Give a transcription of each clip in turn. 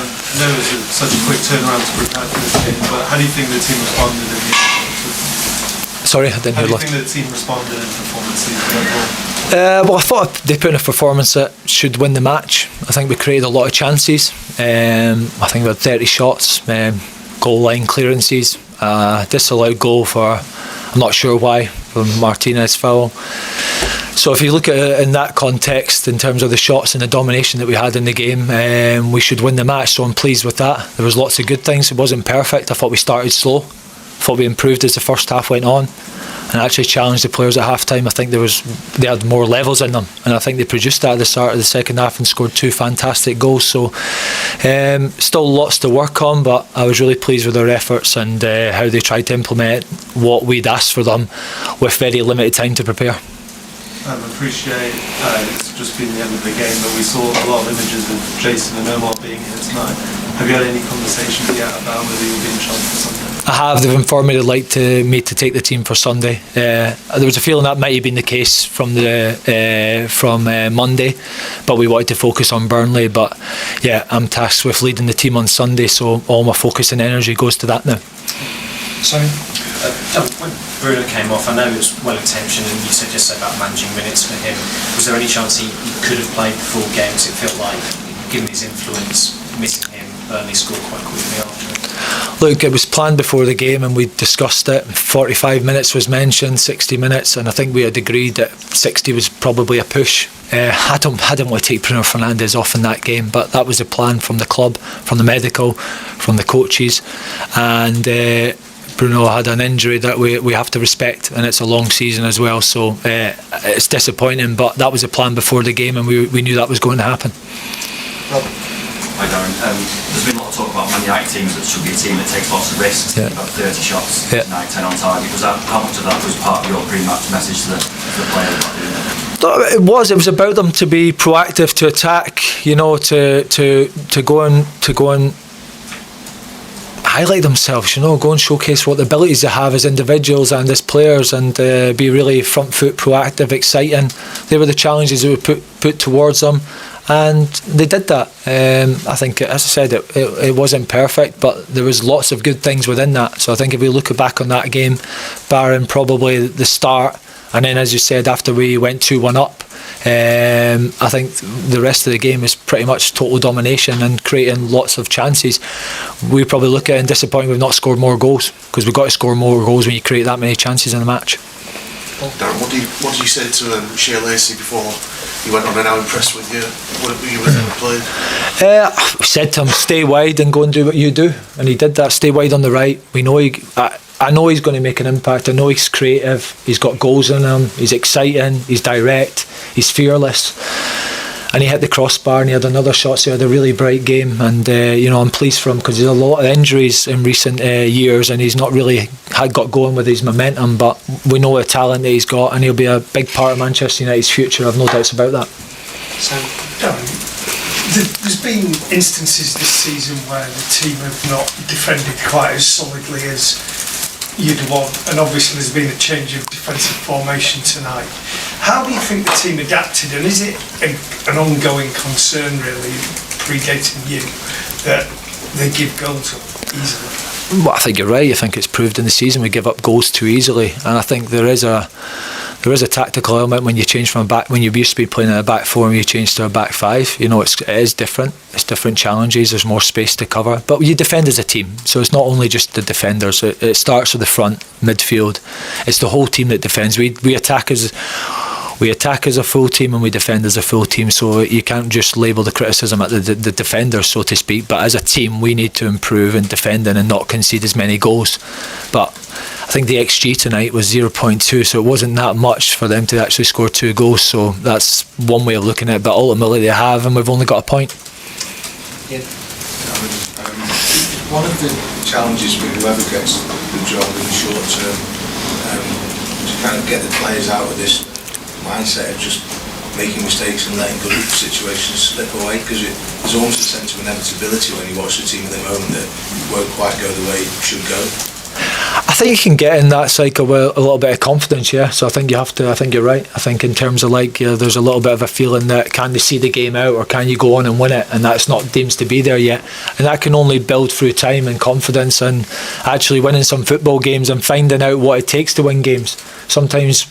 I know it was such a quick turnaround to prepare for this game, but how do you think the team responded in the end? Sorry, I didn't hear. How do you think the team responded in performances overall? Well, I thought they put in a performance that should win the match. I think we created a lot of chances. I think we had 30 shots, goal line clearances, disallowed goal for, I'm not sure why, from Martinez foul. So if you look at it in that context, in terms of the shots and the domination that we had in the game, we should win the match, so I'm pleased with that. There was lots of good things. It wasn't perfect. I thought we started slow. I thought we improved as the first half went on, and actually challenged the players at half time. I think they had more levels in them, and I think they produced that at the start of the second half and scored 2 fantastic goals. So still lots to work on, but I was really pleased with their efforts and how they tried to implement what we'd asked for them with very limited time to prepare. I appreciate it's just been the end of the game, but we saw a lot of images of Jayson and Omar being here tonight. Have you had any conversations yet about whether you'll be in charge for Sunday? I have. They've informed me they'd like me to take the team for Sunday. There was a feeling that might have been the case from Monday, but we wanted to focus on Burnley. But yeah, I'm tasked with leading the team on Sunday, so all my focus and energy goes to that now. Sorry? When Bruno came off, I know it was well intentioned, and you said just about managing minutes for him. Was there any chance he could have played the full game? Because it felt like, given his influence, missing him, Burnley scored quite quickly after. Look, it was planned before the game and we discussed it. 45 minutes was mentioned, 60 minutes, and I think we had agreed that 60 was probably a push. I didn't want to take Bruno Fernandes off in that game, but that was the plan from the club, from the medical, from the coaches, and Bruno had an injury that we have to respect, and it's a long season as well, so it's disappointing, but that was the plan before the game, and we knew that was going to happen. Hi Darren, there's been a lot of talk about Man United teams that should be a team that takes lots of risks. Yeah. About 30 shots, Yeah. 9-10 on target. How much of that was part of your pre-match message to the players about doing that? It was about them to be proactive, to attack, you know, to go and highlight themselves, you know, go and showcase what the abilities they have as individuals and as players, and be really front foot, proactive, exciting. They were the challenges that were put towards them, and they did that. I think, as I said, it wasn't perfect, but there was lots of good things within that. So I think if we look back on that game, barring probably the start, and then as you said, after we went 2-1 up, I think the rest of the game is pretty much total domination and creating lots of chances. We probably look at it and disappointed we've not scored more goals, because we've got to score more goals when you create that many chances in a match. Darren, what did you say to Shea Lacey before he went on and how impressed with you? What were you with him playing? We said to him, stay wide and go and do what you do, and he did that. Stay wide on the right. We know I know he's going to make an impact. I know he's creative. He's got goals in him. He's exciting. He's direct. He's fearless. And he hit the crossbar and he had another shot, so he had a really bright game. And you know, I'm pleased for him, because he's had a lot of injuries in recent years and he's not really got going with his momentum, but we know the talent that he's got, and he'll be a big part of Manchester United's future. I've no doubts about that. So, Darren, there's been instances this season where the team have not defended quite as solidly as you'd want, and obviously there's been a change of defensive formation tonight. How do you think the team adapted, and is it an ongoing concern really, predating you, that they give goals up easily? Well, I think you're right. I think it's proved in the season we give up goals too easily, and I think there is a tactical element when you change from when you used to be playing in a back four and you change to a back five. You know, it is different. It's different challenges. There's more space to cover, but you defend as a team. So it's not only just the defenders. It starts with the front, midfield. It's the whole team that defends. We attack as a full team and we defend as a full team. So you can't just label the criticism at the defenders, so to speak. But as a team, we need to improve in defending and not concede as many goals. But I think the XG tonight was 0.2, so it wasn't that much for them to actually score 2 goals. So that's one way of looking at it. But ultimately they have, and we've only got a point. Yeah. One of the challenges with whoever gets the job in the short term, to kind of get the players out of this mindset of just making mistakes and letting good situations slip away, because there's almost a sense of inevitability when you watch the team at the moment that won't quite go the way it should go. I think you can get in that cycle with a little bit of confidence, yeah. So I think you have to. I think you're right. I think in terms of like, there's a little bit of a feeling that can you see the game out or can you go on and win it, and that's not deems to be there yet. And that can only build through time and confidence and actually winning some football games and finding out what it takes to win games. Sometimes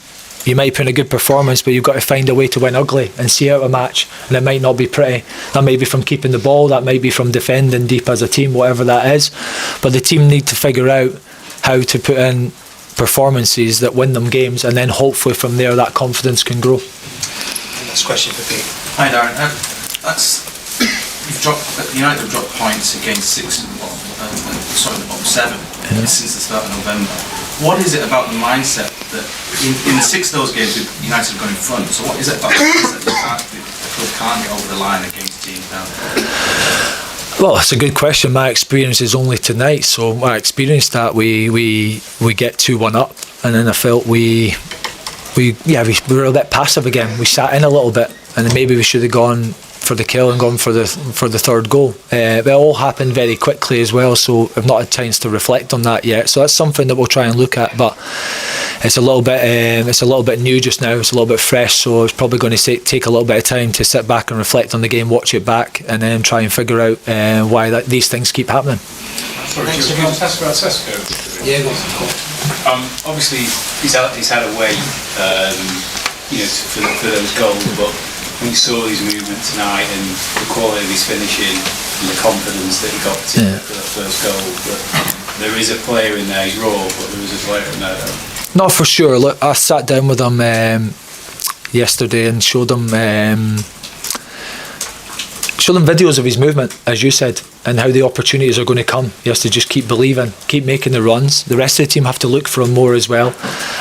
you might put in a good performance, but you've got to find a way to win ugly and see out a match, and it might not be pretty. That might be from keeping the ball, that might be from defending deep as a team, whatever that is. But the team need to figure out how to put in performances that win them games, and then hopefully from there that confidence can grow. Next question for Pete. Hi Darren, United have dropped points against the bottom 7 since the start of November. What is it about the mindset that in 6 of those games United have gone in front? So what is it about the mindset that the club can't get over the line against teams down? Well, it's a good question. My experience is only tonight, so I experienced that we get 2-1 up, and then I felt we were a bit passive again. We sat in a little bit, and then maybe we should have gone for the kill and gone for the third goal. But it all happened very quickly as well, so I've not had chance to reflect on that yet. So that's something that we'll try and look at, but it's a little bit new just now. It's a little bit fresh, so it's probably going to take a little bit of time to sit back and reflect on the game, watch it back, and then try and figure out why these things keep happening. Sorry, can I just ask about Sesko? Yeah, obviously he's had a way, for those goals, but when you saw his movement tonight and the quality of his finishing and the confidence that he got for the first goal, that there is a player in there. He's raw, but there is a player in there. No, for sure. Look, I sat down with him yesterday and showed him videos of his movement, as you said, and how the opportunities are going to come. He has to just keep believing, keep making the runs. The rest of the team have to look for him more as well.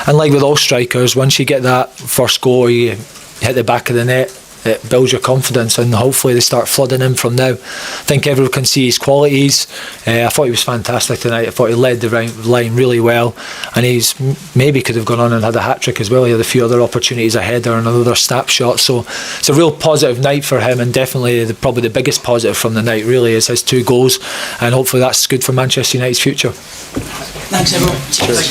And like with all strikers, once you get that first goal, you hit the back of the net, it builds your confidence, and hopefully they start flooding in from now. I think everyone can see his qualities. I thought he was fantastic tonight. I thought he led the line really well, and he's maybe could have gone on and had a hat-trick as well. He had a few other opportunities ahead or another snapshot, so it's a real positive night for him, and definitely probably the biggest positive from the night really is his 2 goals, and hopefully that's good for Manchester United's future. Thanks everyone. Cheers.